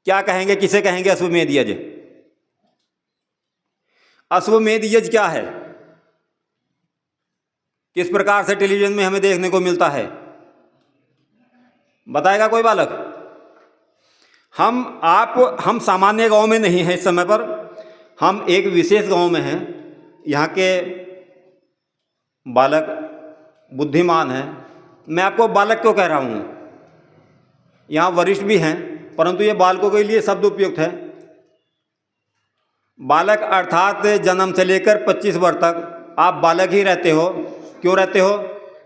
क्या कहेंगे, किसे कहेंगे अश्वमेध यज्ञ? अश्वमेध यज्ञ क्या है? किस प्रकार से टेलीविजन में हमें देखने को मिलता है? बताएगा कोई बालक? हम सामान्य गांव में नहीं हैं इस समय पर, हम एक विशेष गांव में हैं। यहाँ के बालक बुद्धिमान हैं। मैं आपको बालक क्यों कह रहा हूँ? यहाँ वरिष्ठ भी हैं, परंतु ये बालकों के लिए शब्द उपयुक्त है। बालक अर्थात जन्म से लेकर 25 वर्ष तक आप बालक ही रहते हो। क्यों रहते हो?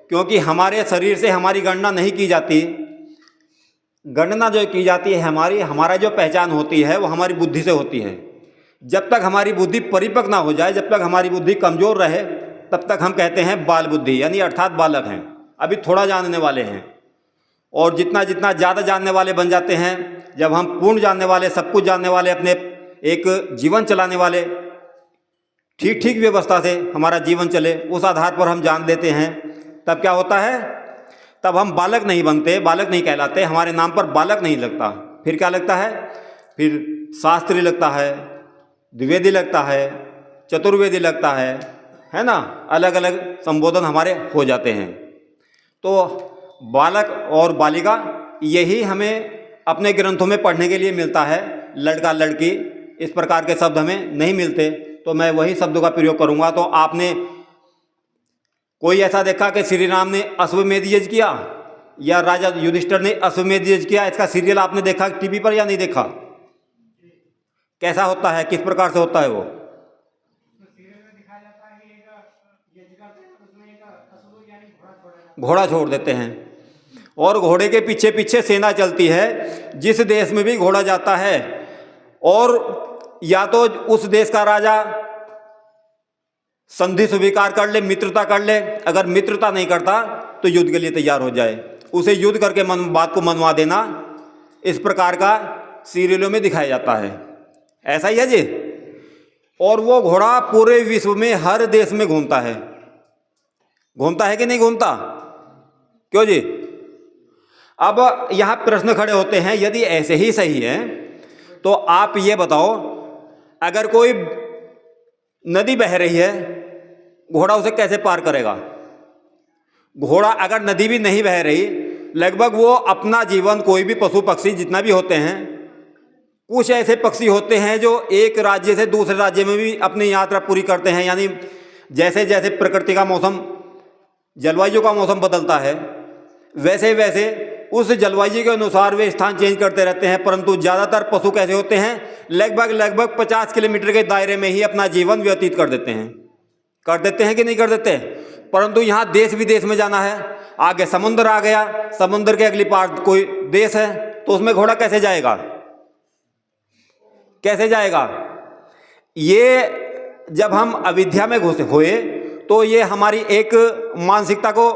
क्योंकि हमारे शरीर से हमारी गणना नहीं की जाती। गणना जो की जाती है हमारा जो पहचान होती है वो हमारी बुद्धि से होती है। जब तक हमारी बुद्धि परिपक्व ना हो जाए, जब तक हमारी बुद्धि कमज़ोर रहे, तब तक हम कहते हैं बाल बुद्धि, यानी अर्थात बालक हैं, अभी थोड़ा जानने वाले हैं। और जितना जितना ज़्यादा जानने वाले बन जाते हैं, जब हम पूर्ण जानने वाले, सब कुछ जानने वाले, अपने एक जीवन चलाने वाले, ठीक ठीक व्यवस्था से हमारा जीवन चले, उस आधार पर हम जान लेते हैं, तब क्या होता है? तब हम बालक नहीं बनते, बालक नहीं कहलाते, हमारे नाम पर बालक नहीं लगता। फिर क्या लगता है? फिर शास्त्री लगता है, द्विवेदी लगता है, चतुर्वेदी लगता है ना? अलग अलग संबोधन हमारे हो जाते हैं। तो बालक और बालिका यही हमें अपने ग्रंथों में पढ़ने के लिए मिलता है। लड़का लड़की इस प्रकार के शब्द हमें नहीं मिलते, तो मैं वही शब्दों का प्रयोग करूँगा। तो आपने कोई ऐसा देखा कि श्री राम ने अश्वमेध यज्ञ किया या राजा युधिष्ठिर ने अश्वमेध यज्ञ किया? इसका सीरियल आपने देखा टीवी पर या नहीं देखा? कैसा होता है, किस प्रकार से होता है वो? घोड़ा छोड़ देते हैं और घोड़े के पीछे पीछे सेना चलती है। जिस देश में भी घोड़ा जाता है, और या तो उस देश का राजा संधि स्वीकार कर ले, मित्रता कर ले, अगर मित्रता नहीं करता तो युद्ध के लिए तैयार हो जाए, उसे युद्ध करके बात को मनवा देना। इस प्रकार का सीरियलों में दिखाया जाता है। ऐसा ही है जी। और वो घोड़ा पूरे विश्व में हर देश में घूमता है। घूमता है कि नहीं घूमता? क्यों जी? अब यहाँ प्रश्न खड़े होते हैं, यदि ऐसे ही सही है तो आप ये बताओ, अगर कोई नदी बह रही है, घोड़ा उसे कैसे पार करेगा? घोड़ा अगर नदी भी नहीं बह रही, लगभग वो अपना जीवन, कोई भी पशु पक्षी जितना भी होते हैं, कुछ ऐसे पक्षी होते हैं जो एक राज्य से दूसरे राज्य में भी अपनी यात्रा पूरी करते हैं। यानी जैसे जैसे प्रकृति का मौसम, जलवायु का मौसम बदलता है, वैसे वैसे उस जलवायु के अनुसार वे स्थान चेंज करते रहते हैं। परंतु ज़्यादातर पशु कैसे होते हैं? लगभग 50 किलोमीटर के दायरे में ही अपना जीवन व्यतीत कर देते हैं। कर देते हैं कि नहीं कर देते? परंतु यहाँ देश विदेश में जाना है, आगे समुद्र आ गया, समुद्र के अगली पार कोई देश है, तो उसमें घोड़ा कैसे जाएगा? कैसे जाएगा? ये जब हम अविद्या में घुसे हुए तो ये हमारी एक मानसिकता को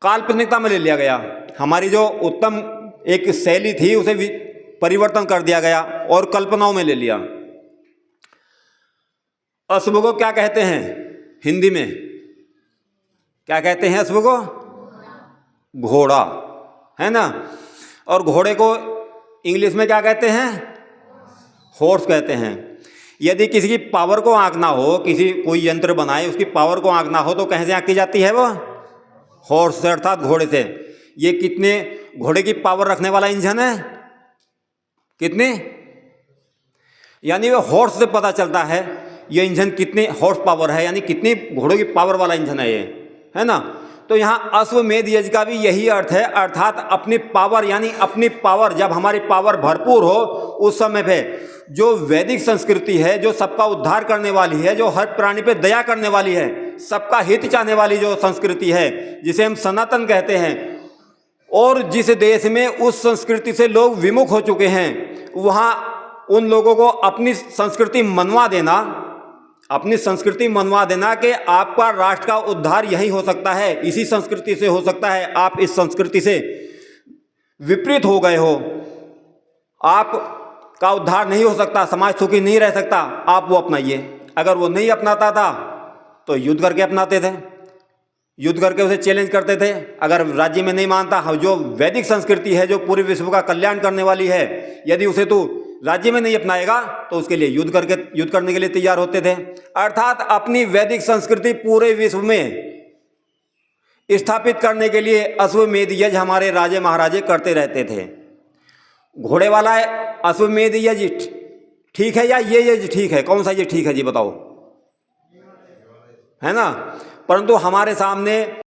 काल्पनिकता में ले लिया गया। हमारी जो उत्तम एक शैली थी उसे परिवर्तन कर दिया गया और कल्पनाओं में ले लिया। अश्व को क्या कहते हैं हिंदी में? क्या कहते हैं अश्व को? घोड़ा, है ना? और घोड़े को इंग्लिश में क्या कहते हैं? हॉर्स कहते हैं। यदि किसी की पावर को आंकना हो, कोई यंत्र बनाए, उसकी पावर को आंकना हो, तो कहाँ से आंकी जाती है? वो हॉर्स से, अर्थात घोड़े से। ये कितने घोड़े की पावर रखने वाला इंजन है? कितनी? यानी वो हॉर्स से पता चलता है ये इंजन कितने हॉर्स पावर है, यानी कितनी घोड़ों की पावर वाला इंजन है ये, है ना? तो यहाँ अश्वमेध यज्ञ का भी यही अर्थ है, अर्थात अपनी पावर, यानी अपनी पावर, जब हमारी पावर भरपूर हो उस समय पे जो वैदिक संस्कृति है, जो सबका उद्धार करने वाली है, जो हर प्राणी पे दया करने वाली है, सबका हित चाहने वाली जो संस्कृति है, जिसे हम सनातन कहते हैं, और जिस देश में उस संस्कृति से लोग विमुख हो चुके हैं, वहाँ उन लोगों को अपनी संस्कृति मनवा देना, अपनी संस्कृति मनवा देना कि आपका राष्ट्र का उद्धार यही हो सकता है, इसी संस्कृति से हो सकता है, आप इस संस्कृति से विपरीत हो गए हो, आप का उद्धार नहीं हो सकता, समाज सुखी नहीं रह सकता, आप वो अपनाइए। अगर वो नहीं अपनाता था तो युद्ध करके अपनाते थे, युद्ध करके उसे चैलेंज करते थे। अगर राज्य में नहीं मानता, जो वैदिक संस्कृति है, जो पूरे विश्व का कल्याण करने वाली है, यदि उसे तू राज्य में नहीं अपनाएगा तो उसके लिए युद्ध करने के लिए तैयार होते थे। अर्थात अपनी वैदिक संस्कृति पूरे विश्व में स्थापित करने के लिए अश्वमेध यज्ञ हमारे राजे महाराजे करते रहते थे। घोड़े वाला अश्वमेध यज्ञ ठीक है या ये यज्ञ ठीक है? कौन सा यज्ञ ठीक है जी बताओ, है ना? परंतु हमारे सामने